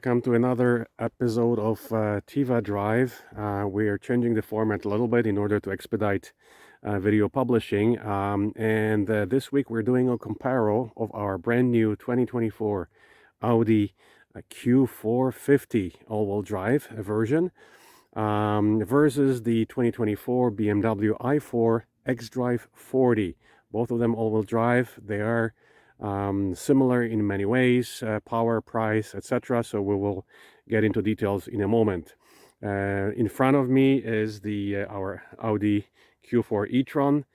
welcome to another episode of xdrive. We are changing the format a little bit in order to expedite video publishing. And this week we're doing a comparo of our brand new 2024 Audi Q4 all-wheel drive version versus the 2024 BMW i4 xDrive 40. Both of them all-wheel drive. They are similar in many ways, power, price, etc. So we will get into details in a moment. In front of me is our Audi Q4 Etron.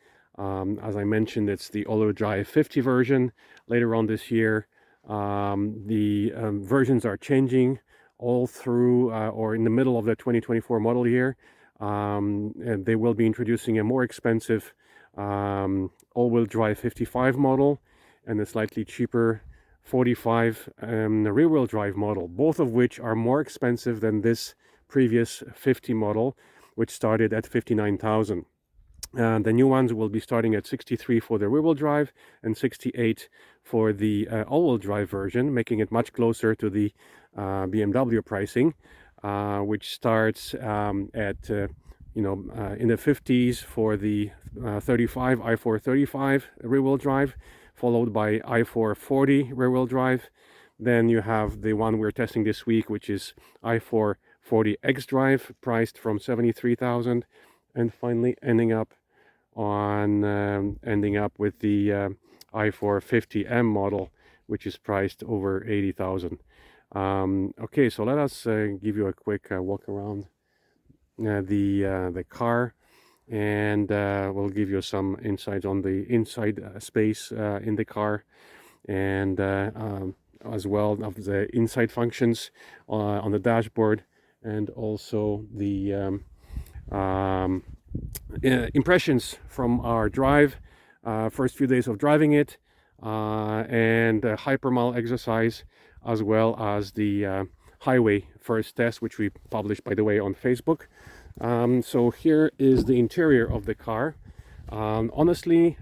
As I mentioned, it's the all-wheel drive 50 version. Later on this year, the versions are changing all through or in the middle of the 2024 model year. And they will be introducing a more expensive all-wheel drive 55 model and a slightly cheaper 45 rear-wheel drive model, both of which are more expensive than this previous 50 model, which started at 59,000. The new ones will be starting at 63 for the rear-wheel drive and 68 for the all-wheel drive version, making it much closer to the BMW pricing, which starts at in the 50s for the i4 35 rear-wheel drive, followed by i4 40 rear-wheel drive. Then you have the one we're testing this week, which is i4 40 xDrive, priced from 73,000, and finally ending up with the i4 50M model, which is priced over 80,000. Okay, so let us give you a quick walk around the car, and we'll give you some insights on the inside space in the car, and as well of the inside functions on the dashboard, and also the impressions from our drive, first few days of driving it, and hypermile exercise, as well as the highway first test, which we published, by the way, on Facebook. So here is the interior of the car. Honestly,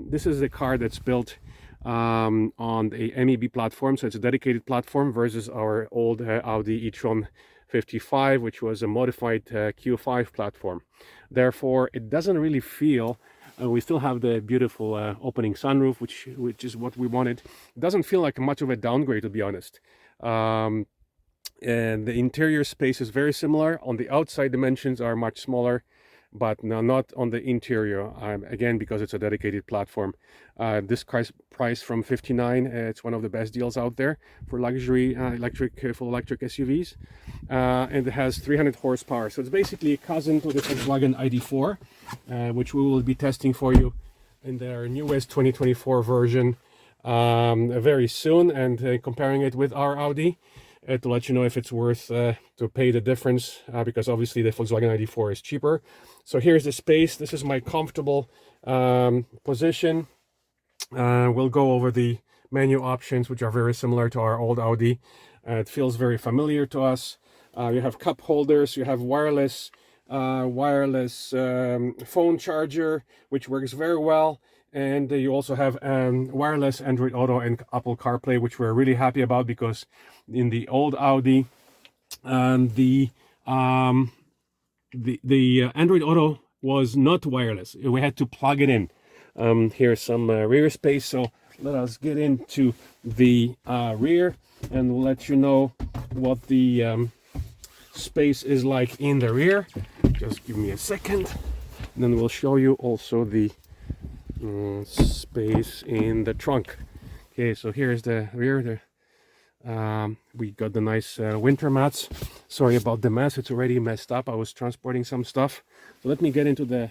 this is a car that's built on the MEB platform, so it's a dedicated platform, versus our old Audi E-tron 55, which was a modified Q5 platform. Therefore, it doesn't really feel, we still have the beautiful opening sunroof, which is what we wanted. It doesn't feel like much of a downgrade, to be honest. And the interior space is very similar. On the outside, dimensions are much smaller, but not on the interior, again, because it's a dedicated platform. This car's priced from 59. It's one of the best deals out there for luxury full electric SUVs, and it has 300 horsepower. So it's basically a cousin to the Volkswagen ID.4, which we will be testing for you in their newest 2024 version very soon, and comparing it with our Audi to let you know if it's worth to pay the difference, because obviously the Volkswagen ID.4 is cheaper. So here's the space. This is my comfortable position. We'll go over the menu options, which are very similar to our old Audi. It feels very familiar to us. You have cup holders, you have wireless phone charger, which works very well. And you also have wireless Android Auto and Apple CarPlay, which we're really happy about, because in the old Audi, the Android Auto was not wireless. We had to plug it in. Here's some rear space. So let us get into the rear, and we'll let you know what the space is like in the rear. Just give me a second, and then we'll show you also the space in the trunk. Okay, so here's the rear. We got the nice winter mats. Sorry about the mess, it's already messed up. I was transporting some stuff. So let me get into the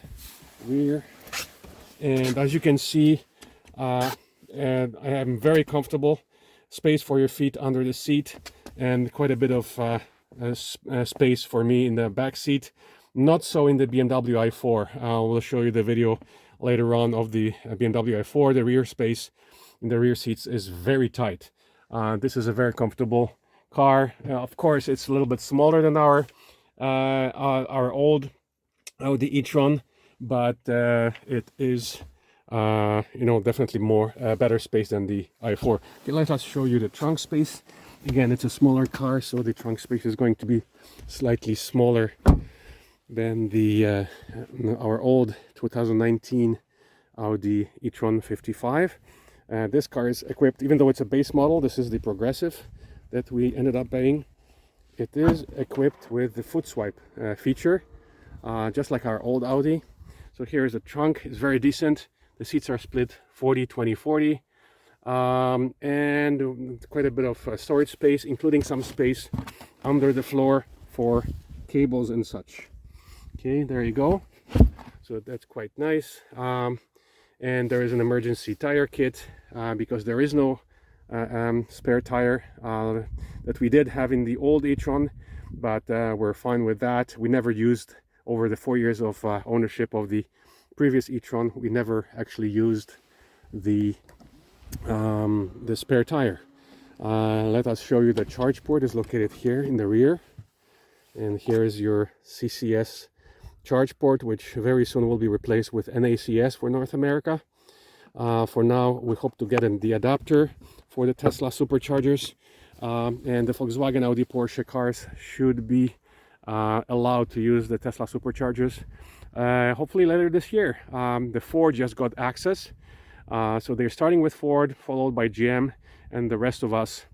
rear, and as you can see, I am very comfortable. Space for your feet under the seat, and quite a bit of space for me in the back seat. Not so in the BMW i4. We'll show you the video later on of the BMW i4. The rear space in the rear seats is very tight. This is a very comfortable car. Of course, it's a little bit smaller than our old Audi e-tron, but it is definitely more better space than the i4. Okay, let us show you the trunk space. Again, it's a smaller car, so the trunk space is going to be slightly smaller than the our old 2019 Audi e-tron 55. This car is equipped, even though it's a base model, this is the progressive that we ended up buying. It is equipped with the foot swipe feature, just like our old Audi. So here is the trunk, it's very decent. The seats are split 40-20-40, and quite a bit of storage space, including some space under the floor for cables and such. Okay, there you go. So that's quite nice. And there is an emergency tire kit, because there is no spare tire that we did have in the old e-tron, but we're fine with that. We never used, over the 4 years of ownership of the previous e-tron, we never actually used the spare tire. Let us show you. The charge port is located here in the rear, and here is your CCS charge port, which very soon will be replaced with NACS for North America. For now, we hope to get the adapter for the Tesla superchargers, and the Volkswagen, Audi, Porsche cars should be allowed to use the Tesla superchargers hopefully later this year. The Ford just got access, so they're starting with Ford, followed by GM, and the rest of us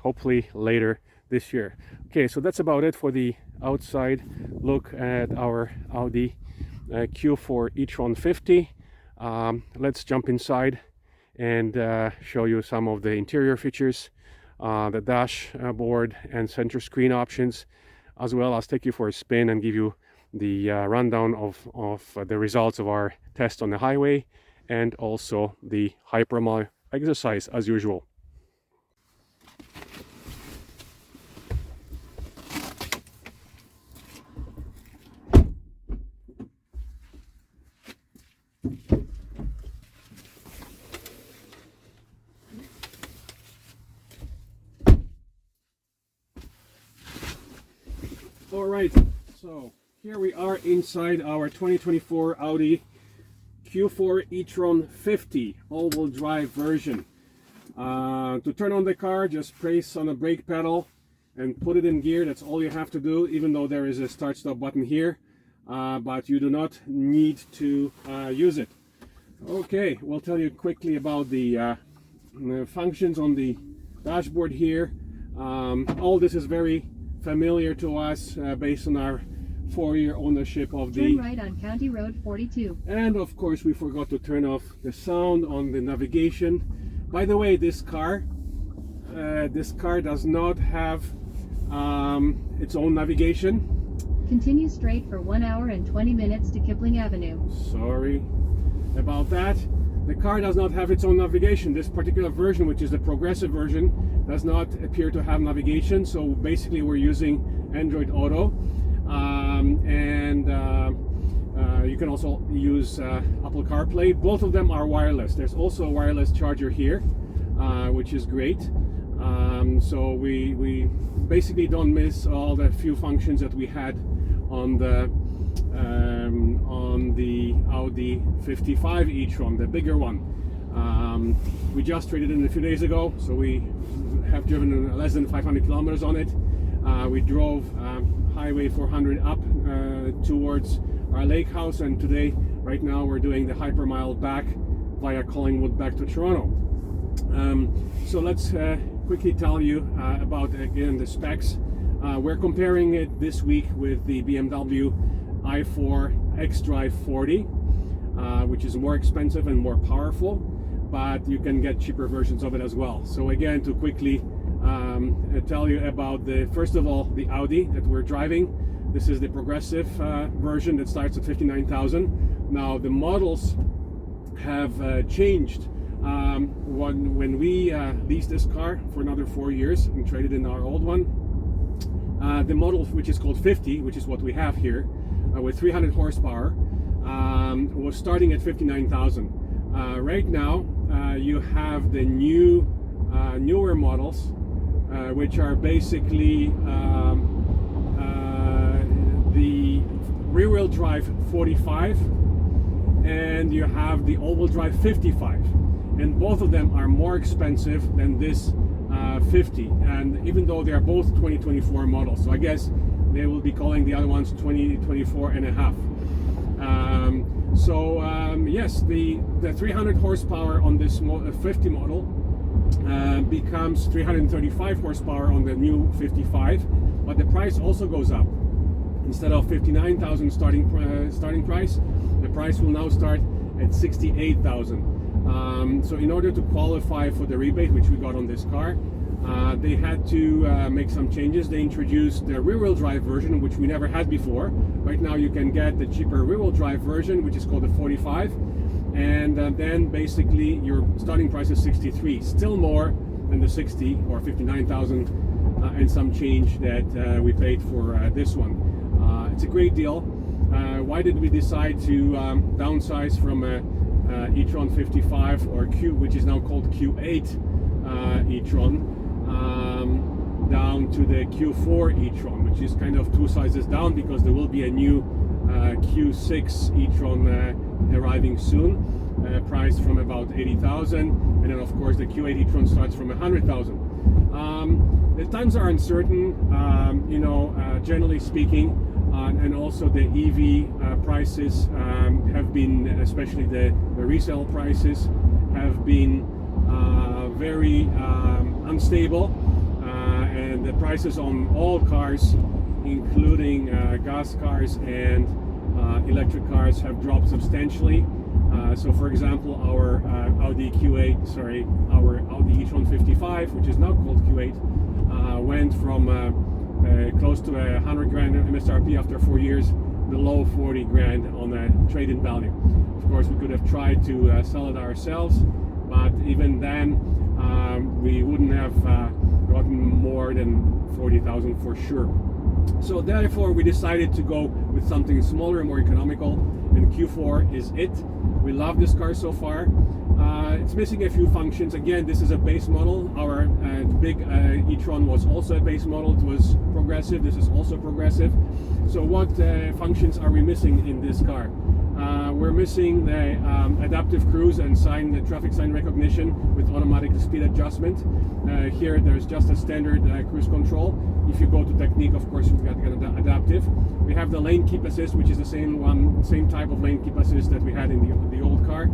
hopefully later this year. Okay, so that's about it for the outside look at our Audi Q4 Etron 50. Let's jump inside and show you some of the interior features, the dashboard and center screen options, as well as take you for a spin and give you the rundown of the results of our test on the highway, and also the hypermile exercise as usual. All right, so here we are inside our 2024 Audi Q4 Etron 50 all-wheel drive version. To turn on the car, just press on the brake pedal and put it in gear. That's all you have to do, even though there is a start-stop button here, but you do not need to use it. Okay, we'll tell you quickly about the functions on the dashboard here. All this is very familiar to us based on our 4-year ownership of the... Turn right on County Road 42. And of course we forgot to turn off the sound on the navigation. By the way, this car does not have its own navigation. Continue straight for 1 hour and 20 minutes to Kipling Avenue. Sorry about that. The car does not have its own navigation. This particular version, which is the progressive version, does not appear to have navigation. So basically we're using Android Auto, and you can also use Apple CarPlay. Both of them are wireless. There's also a wireless charger here, which is great. So we basically don't miss all the few functions that we had on the Audi 55 e-tron, the bigger one. We just traded in a few days ago, so we have driven less than 500 kilometers on it. We drove Highway 400 up towards our lake house, and today, right now, we're doing the hypermile back via Collingwood back to Toronto. So let's quickly tell you about, again, the specs. We're comparing it this week with the BMW i4 xDrive 40, which is more expensive and more powerful, but you can get cheaper versions of it as well. So again, to quickly tell you about first of all, the Audi that we're driving. This is the progressive version that starts at 59,000. Now the models have changed. When we leased this car for another 4 years and traded in our old one, the model, which is called 50, which is what we have here, with 300 horsepower, was starting at 59,000. Right now, you have the newer models, which are basically the rear-wheel drive 45, and you have the all-wheel drive 55, and both of them are more expensive than this 50, and even though they are both 2024 models, so I guess they will be calling the other ones 2024 and a half. Yes, the 300 horsepower on this 50 model becomes 335 horsepower on the new 55, but the price also goes up. Instead of 59,000 starting price, the price will now start at 68,000. So in order to qualify for the rebate which we got on this car, they had to make some changes. They introduced the rear-wheel drive version, which we never had before. Right now you can get the cheaper rear-wheel drive version, which is called the 45, and then basically your starting price is 63, still more than the 60 or 59,000 and some change that we paid for this one. It's a great deal. Why did we decide to downsize from e-tron 55 or Q, which is now called Q8 e-tron, down to the Q4 e-tron, which is kind of 2 sizes down, because there will be a new Q6 e-tron arriving soon, priced from about 80,000, and then of course the Q8 e-tron starts from 100,000. The times are uncertain, generally speaking, and also the EV prices have been, especially the resale prices, have been very unstable, and the prices on all cars, including gas cars and electric cars, have dropped substantially. So for example, our Audi e-tron 55, which is now called Q8, went from close to 100 grand MSRP after 4 years, below 40 grand on a trade-in value. Of course, we could have tried to sell it ourselves, but even then we wouldn't have gotten more than 40,000 for sure. So therefore we decided to go with something smaller and more economical, and Q4 is it. We love this car so far. It's missing a few functions. Again, this is a base model. Our big e-tron was also a base model. It was progressive. This is also progressive. So what functions are we missing in this car? We're missing the adaptive cruise and the traffic sign recognition with automatic speed adjustment. Here there's just a standard cruise control. If you go to technique, of course, you've got adaptive. We have the lane keep assist, which is the same type of lane keep assist that we had in the old car.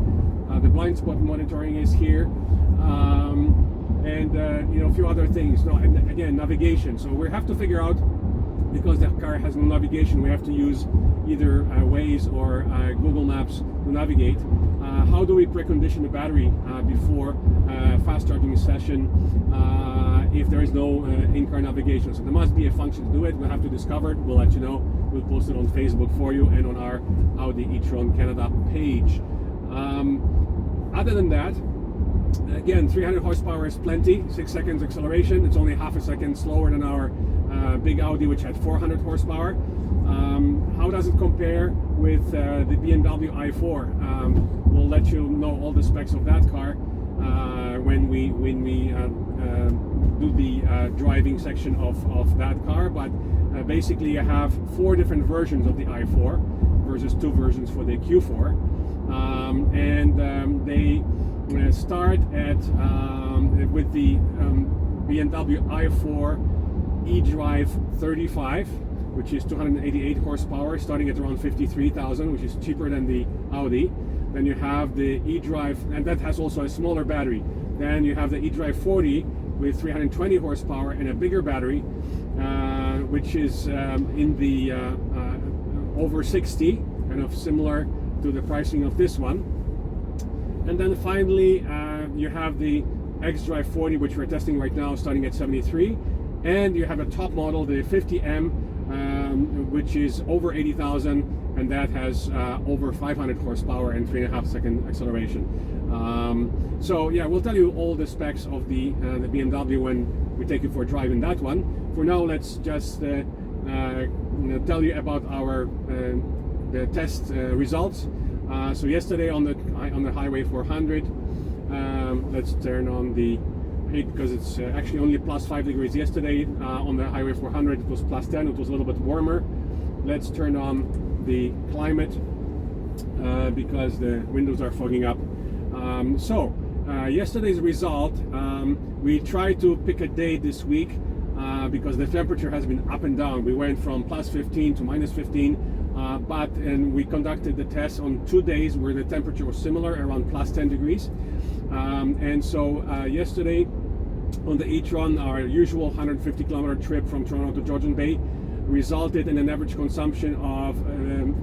The blind spot monitoring is here, and a few other things. And again, navigation. So we have to figure out, because the car has no navigation, we have to use either Waze or Google Maps to navigate. How do we precondition the battery before fast charging session if there is no in-car navigation? So there must be a function to do it. We'll have to discover it. We'll let you know. We'll post it on Facebook for you and on our Audi e-tron Canada page. Other than that, again, 300 horsepower is plenty. 6 seconds acceleration. It's only half a second slower than our big Audi, which had 400 horsepower. How does it compare with the BMW i4? We'll let you know all the specs of that car when we do the driving section of that car. But basically, you have 4 different versions of the i4 versus 2 versions for the Q4, and they start at with the BMW i4 xdrive 35, which is 288 horsepower, starting at around 53,000, which is cheaper than the Audi. Then you have the xdrive, and that has also a smaller battery. Then you have the xdrive 40 with 320 horsepower and a bigger battery, which is in the over 60, kind of similar to the pricing of this one. And then finally you have the xdrive 40, which we're testing right now, starting at 73, and you have a top model, the 50M, which is over 80,000, and that has over 500 horsepower and 3.5 second acceleration. So yeah, we'll tell you all the specs of the BMW when we take you for a drive in that one. For now, let's just tell you about our the test results. So yesterday on the highway 400, let's turn on the heat, because it's actually only plus 5 degrees. Yesterday on the highway 400 it was plus 10. It was a little bit warmer. Let's turn on the climate because the windows are fogging up. So Yesterday's result, we tried to pick a day this week because the temperature has been up and down. We went from plus 15 to minus 15, and we conducted the test on 2 days where the temperature was similar, around plus 10 degrees. And so yesterday on the Etron, our usual 150 kilometer trip from Toronto to Georgian Bay resulted in an average consumption of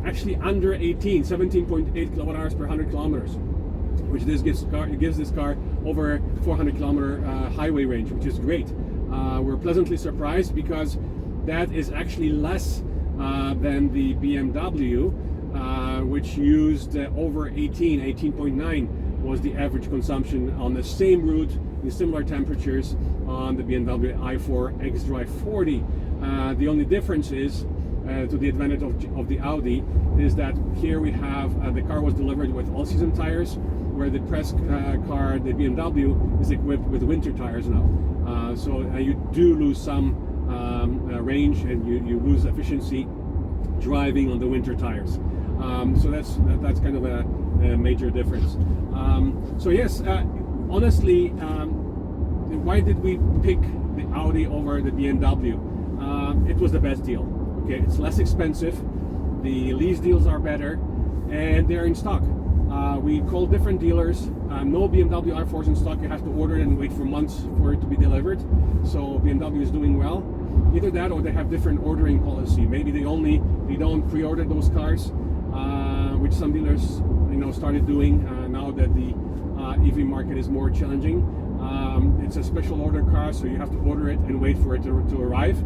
actually under 17.8 kilowatt hours per 100 kilometers, which this gives this car over 400 kilometer highway range, which is great. We're pleasantly surprised because that is actually less than the BMW, which used over 18.9 was the average consumption on the same route in similar temperatures on the BMW i4 xdrive 40. The only difference is, to the advantage of the Audi, is that here we have the car was delivered with all-season tires, where the press car, the BMW, is equipped with winter tires now. So you do lose some range, and you lose efficiency driving on the winter tires. So that's kind of a major difference. So yes, honestly, why did we pick the Audi over the BMW? It was the best deal. Okay, it's less expensive, the lease deals are better, and they're in stock. We called different dealers. No BMW i4s in stock. You have to order it and wait for months for it to be delivered. So BMW is doing well. Either that, or they have different ordering policy. Maybe they don't pre-order those cars, which some dealers started doing now that the EV market is more challenging. It's a special order car, so you have to order it and wait for it to arrive.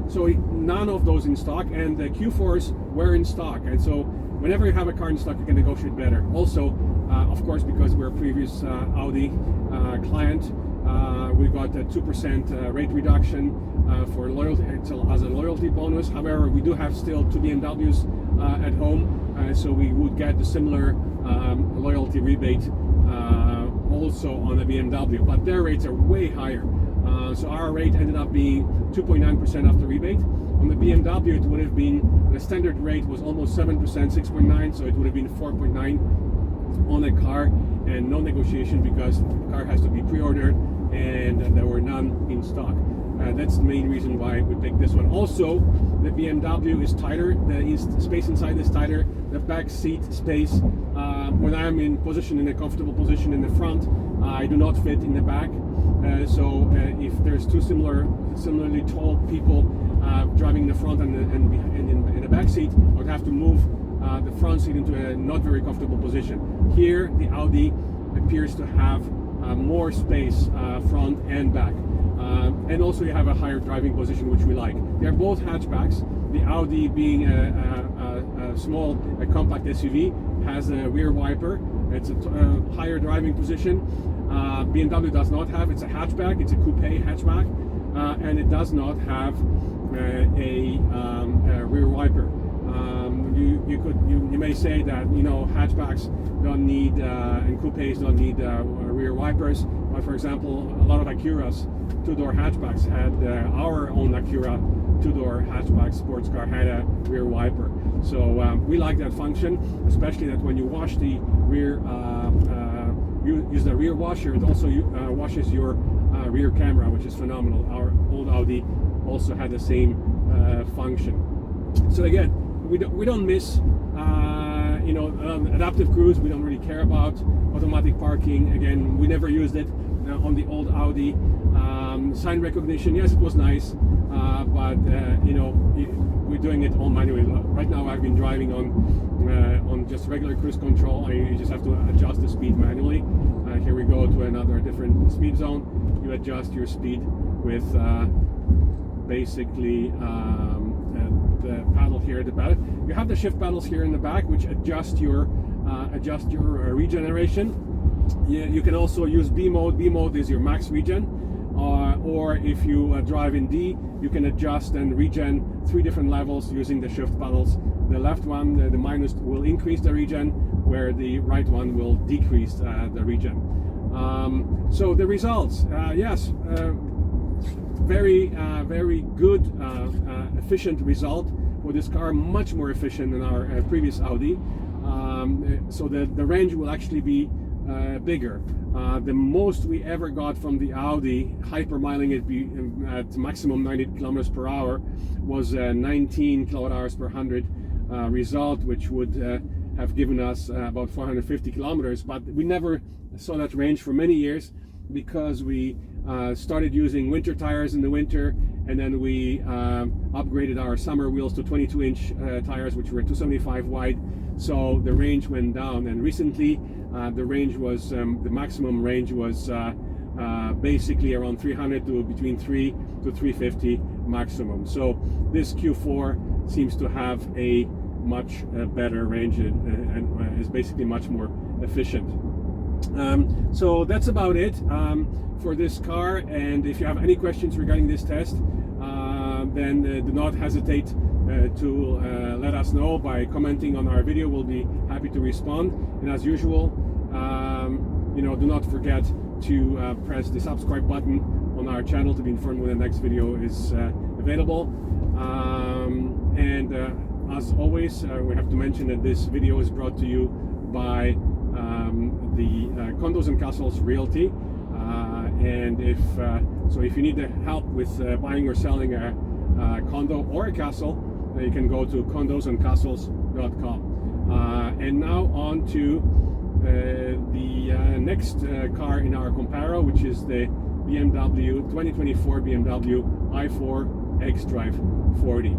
So none of those in stock, and the Q4s were in stock. And so whenever you have a car in stock, you can negotiate better. Also, of course, because we're a previous Audi client, we got a 2% rate reduction for loyalty as a loyalty bonus. However, we do have still 2 BMWs at home, so we would get the similar loyalty rebate also on a BMW, but their rates are way higher. So our rate ended up being 2.9% after rebate. On the BMW, it would have been, the standard rate was almost 7%, 6.9, so it would have been 4.9 on a car, and no negotiation because the car has to be pre-ordered, and there were none in stock. That's the main reason why we picked this one. Also, the BMW is tighter, the space inside is tighter, the back seat space. When I'm in a comfortable position in the front, I do not fit in the back. So if there's two similarly tall people driving in the front and in the back seat, I would have to move the front seat into a not very comfortable position. Here, the Audi appears to have more space front and back. And also you have a higher driving position, which we like. They're both hatchbacks. The Audi, being a small, compact SUV, has a rear wiper. It's a higher driving position. BMW does not have. It's a hatchback. It's a coupe hatchback, and it does not have a rear wiper. You may say that hatchbacks don't need and coupes don't need rear wipers. But for example, a lot of Acuras, two-door hatchbacks had our own Acura two-door hatchback sports car had a rear wiper. So we like that function, especially that when you wash the rear, you use the rear washer, it also washes your rear camera, which is phenomenal. Our old Audi also had the same function. So again, we don't miss adaptive cruise. We don't really care about automatic parking. Again, we never used it on the old Audi. Sign recognition, yes, it was nice, but we're doing it all manually. Right now I've been driving on just regular cruise control. You just have to adjust the speed manually. Here we go to another different speed zone. You adjust your speed with basically the paddle here at the back. You have the shift paddles here in the back, which adjust your regeneration. You can also use B mode. B mode is your max regen. Or if you drive in D, you can adjust and regen 3 different levels using the shift paddles. The left one, the minus, will increase the regen, where the right one will decrease the regen. So the results, yes, very good, efficient result for this car, much more efficient than our previous Audi. so the range will actually be bigger. The most we ever got from the Audi, hypermiling it at maximum 90 kilometers per hour, was 19 kilowatt hours per 100 result, which would have given us about 450 kilometers. But we never saw that range for many years because we started using winter tires in the winter, and then we upgraded our summer wheels to 22-inch tires, which were 275 wide. So the range went down, and recently the range was the maximum range was basically around 300 to between 3 to 350 maximum. So this Q4 seems to have a much better range and is basically much more efficient. So that's about it for this car, and if you have any questions regarding this test, then do not hesitate to let us know by commenting on our video. We'll be happy to respond, and as usual, do not forget to press the subscribe button on our channel to be informed when the next video is available. And as always, we have to mention that this video is brought to you by the Condos and Castles Realty, and if you need help with buying or selling a condo or a castle, you can go to condosandcastles.com. And now on to the next car in our comparo, which is the BMW 2024 BMW i4 xdrive 40.